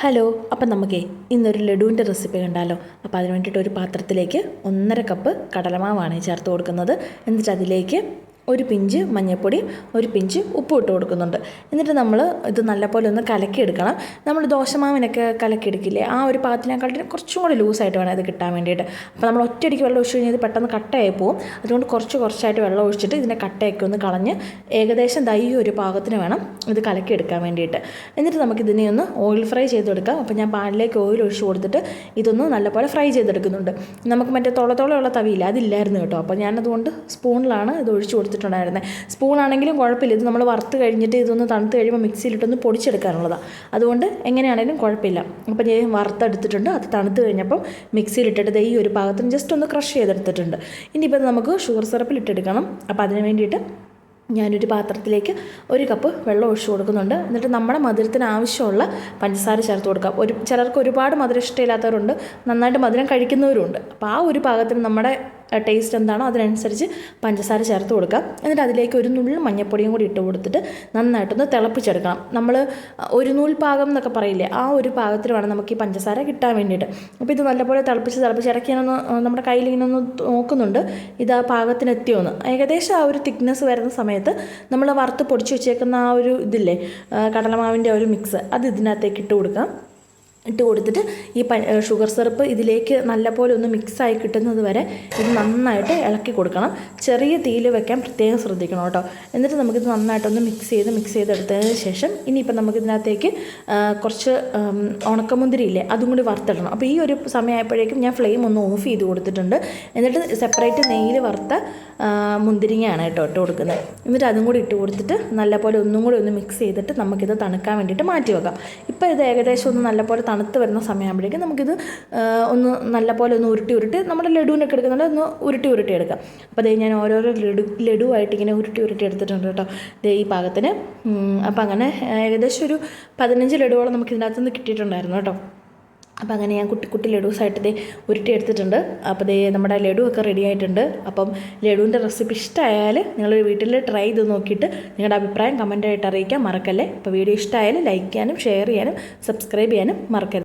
Hello, അപ്പം നമുക്കേ ഇന്നൊരു ലഡുവിൻ്റെ റെസിപ്പി കണ്ടാലോ. അപ്പോൾ അതിന് വേണ്ടിയിട്ട് ഒരു പാത്രത്തിലേക്ക് 1.5 കപ്പ് കടലമാവാണ് ചേർത്ത് കൊടുക്കുന്നത്. എന്നിട്ട് അതിലേക്ക് ഒരു പിഞ്ച് മഞ്ഞൾപ്പൊടിയും ഒരു പിഞ്ച് ഉപ്പും ഇട്ട് കൊടുക്കുന്നുണ്ട്. എന്നിട്ട് നമ്മൾ ഇത് നല്ലപോലെ ഒന്ന് കലക്കിയെടുക്കണം. നമ്മൾ ദോശമാവിനൊക്കെ കലക്കിയെടുക്കില്ലേ, ആ ഒരു പാത്രത്തിനെക്കാട്ടിലും കുറച്ചും കൂടി ലൂസായിട്ട് വേണം ഇത് കിട്ടാൻ വേണ്ടിയിട്ട്. അപ്പോൾ നമ്മൾ ഒറ്റയടിക്ക് വെള്ളം ഒഴിച്ച് കഴിഞ്ഞാൽ ഇത് പെട്ടെന്ന് കട്ടയായി പോകും. അതുകൊണ്ട് കുറച്ചായിട്ട് വെള്ളം ഒഴിച്ചിട്ട് ഇതിനെ കട്ടയൊക്കെ ഒന്ന് കളഞ്ഞ് ഏകദേശം ഈ ഒരു പാകത്തിന് വേണം ഇത് കലക്കിയെടുക്കാൻ വേണ്ടിയിട്ട്. എന്നിട്ട് നമുക്കിതിനെ ഒന്ന് ഓയിൽ ഫ്രൈ ചെയ്തെടുക്കാം. അപ്പോൾ ഞാൻ പാനിലേക്ക് ഓയിൽ ഒഴിച്ച് കൊടുത്തിട്ട് ഇതൊന്ന് നല്ലപോലെ ഫ്രൈ ചെയ്തെടുക്കുന്നുണ്ട്. നമുക്ക് മറ്റേ തോളത്തോളമുള്ള തവിയില്ല, അതില്ലായിരുന്നു കേട്ടോ. അപ്പോൾ ഞാനതുകൊണ്ട് സ്പൂണിലാണ് ഇത് ഒഴിച്ച് കൊടുത്തിട്ടുണ്ടായിരുന്നത്. സ്പൂണാണെങ്കിലും കുഴപ്പമില്ല, ഇത് നമ്മൾ വറുത്ത് കഴിഞ്ഞിട്ട് ഇതൊന്ന് തണുത്ത് കഴിയുമ്പോൾ മിക്സിയിലിട്ടൊന്ന് പൊടിച്ചെടുക്കാനുള്ളതാണ്. അതുകൊണ്ട് എങ്ങനെയാണെങ്കിലും കുഴപ്പമില്ല. അപ്പോൾ ഞാൻ വറുത്തെടുത്തിട്ടുണ്ട്. അത് തണുത്ത് കഴിഞ്ഞപ്പോൾ മിക്സിയിലിട്ടിട്ട് ഈ ഒരു പാകത്തിന് ജസ്റ്റ് ഒന്ന് ക്രഷ് ചെയ്തെടുത്തിട്ടുണ്ട്. ഇനിയിപ്പോൾ നമുക്ക് ഷുഗർ സിറപ്പിൽ ഇട്ടെടുക്കണം. അപ്പോൾ അതിന് വേണ്ടിയിട്ട് ഞാനൊരു പാത്രത്തിലേക്ക് 1 കപ്പ് വെള്ളം ഒഴിച്ച് കൊടുക്കുന്നുണ്ട്. എന്നിട്ട് നമ്മുടെ മധുരത്തിന് ആവശ്യമുള്ള പഞ്ചസാര ചേർത്ത് കൊടുക്കാം. ചിലർക്ക് ഒരുപാട് മധുരം ഇഷ്ടമില്ലാത്തവരുണ്ട്, നന്നായിട്ട് മധുരം കഴിക്കുന്നവരുണ്ട്. അപ്പോൾ ആ ഒരു പാകത്തിന് നമ്മുടെ ടേസ്റ്റ് എന്താണോ അതിനനുസരിച്ച് പഞ്ചസാര ചേർത്ത് കൊടുക്കാം. എന്നിട്ട് അതിലേക്ക് ഒരു നുള്ളു മഞ്ഞൾപ്പൊടിയും കൂടി ഇട്ട് കൊടുത്തിട്ട് നന്നായിട്ടൊന്ന് തിളപ്പിച്ചെടുക്കണം. നമ്മൾ ഒരു നൂൽ പാകം എന്നൊക്കെ പറയില്ലേ, ആ ഒരു പാകത്തിൽ വേണം നമുക്ക് ഈ പഞ്ചസാര കിട്ടാൻ വേണ്ടിയിട്ട്. അപ്പോൾ ഇത് നല്ലപോലെ തിളപ്പിച്ച് ഇടയ്ക്ക് ഞാനൊന്ന് നമ്മുടെ കയ്യിൽ ഇങ്ങനെ ഒന്ന് നോക്കുന്നുണ്ട്, ഇത് ആ പാകത്തിന് എത്തിയോന്ന്. ഏകദേശം ആ ഒരു തിക്നെസ് വരുന്ന സമയത്ത് നമ്മൾ വറുത്ത് പൊടിച്ച് വെച്ചേക്കുന്ന ആ ഒരു ഇതില്ലേ, കടലമാവിൻ്റെ ഒരു മിക്സ്, അത് ഇതിനകത്തേക്ക് ഇട്ട് കൊടുത്തിട്ട് ഈ ഷുഗർ സിറപ്പ് ഇതിലേക്ക് നല്ലപോലെ ഒന്ന് മിക്സായി കിട്ടുന്നത് വരെ ഇത് നന്നായിട്ട് ഇളക്കി കൊടുക്കണം. ചെറിയ തീയിൽ വെക്കാൻ പ്രത്യേകം ശ്രദ്ധിക്കണം കേട്ടോ. എന്നിട്ട് നമുക്കിത് നന്നായിട്ടൊന്ന് മിക്സ് ചെയ്തെടുത്തതിന് ശേഷം ഇനിയിപ്പോൾ നമുക്കിതിനകത്തേക്ക് കുറച്ച് ഉണക്കമുന്തിരി ഇല്ലേ, അതും കൂടി വറുത്തിടണം. അപ്പോൾ ഈ ഒരു സമയമായപ്പോഴേക്കും ഞാൻ ഫ്ലെയിം ഒന്ന് ഓഫ് ചെയ്ത് കൊടുത്തിട്ടുണ്ട്. എന്നിട്ട് സെപ്പറേറ്റ് നെയ്യിൽ വറുത്ത മുന്തിരിങ്ങയാണ് കേട്ടോ ഇട്ട് കൊടുക്കുന്നത്. എന്നിട്ട് അതും കൂടി ഇട്ട് കൊടുത്തിട്ട് നല്ലപോലെ ഒന്നും കൂടി ഒന്ന് മിക്സ് ചെയ്തിട്ട് നമുക്കിത് തണുക്കാൻ വേണ്ടിയിട്ട് മാറ്റി വെക്കാം. ഇപ്പോൾ ഇത് ഏകദേശം ഒന്ന് നല്ലപോലെ തണുത്ത് വരുന്ന സമയമാകുമ്പോഴേക്കും നമുക്കിത് ഒന്ന് നല്ലപോലെ ഒന്ന് ഉരുട്ടി നമ്മുടെ ലഡുവിനൊക്കെ എടുക്കുന്നുണ്ട്, ഒന്ന് ഉരുട്ടി എടുക്കാം. അപ്പോൾ അതേ ഞാൻ ഓരോരോ ലഡുവായിട്ട് ഇങ്ങനെ ഉരുട്ടി എടുത്തിട്ടുണ്ട് കേട്ടോ, ദേ ഈ പാകത്തിന്. അപ്പോൾ അങ്ങനെ ഏകദേശം ഒരു 15 ലഡുവോളം നമുക്ക് ഇതിനകത്തുനിന്ന് കിട്ടിയിട്ടുണ്ടായിരുന്നു കേട്ടോ. അപ്പോൾ അങ്ങനെ ഞാൻ കുട്ടി ലഡൂസായിട്ട് ദേ ഉരുട്ടിയെടുത്തിട്ടുണ്ട്. അപ്പോൾ ദേ നമ്മുടെ ലഡു ഒക്കെ റെഡി ആയിട്ടുണ്ട്. അപ്പം ലഡുവിൻ്റെ റെസിപ്പി ഇഷ്ടമായാൽ നിങ്ങൾ വീട്ടിൽ ട്രൈ ചെയ്ത് നോക്കിയിട്ട് നിങ്ങളുടെ അഭിപ്രായം കമൻറ്റായിട്ട് അറിയിക്കാൻ മറക്കല്ലേ. അപ്പോൾ വീഡിയോ ഇഷ്ടമായാൽ ലൈക്ക് ചെയ്യാനും ഷെയർ ചെയ്യാനും സബ്സ്ക്രൈബ് ചെയ്യാനും മറക്കരുത്.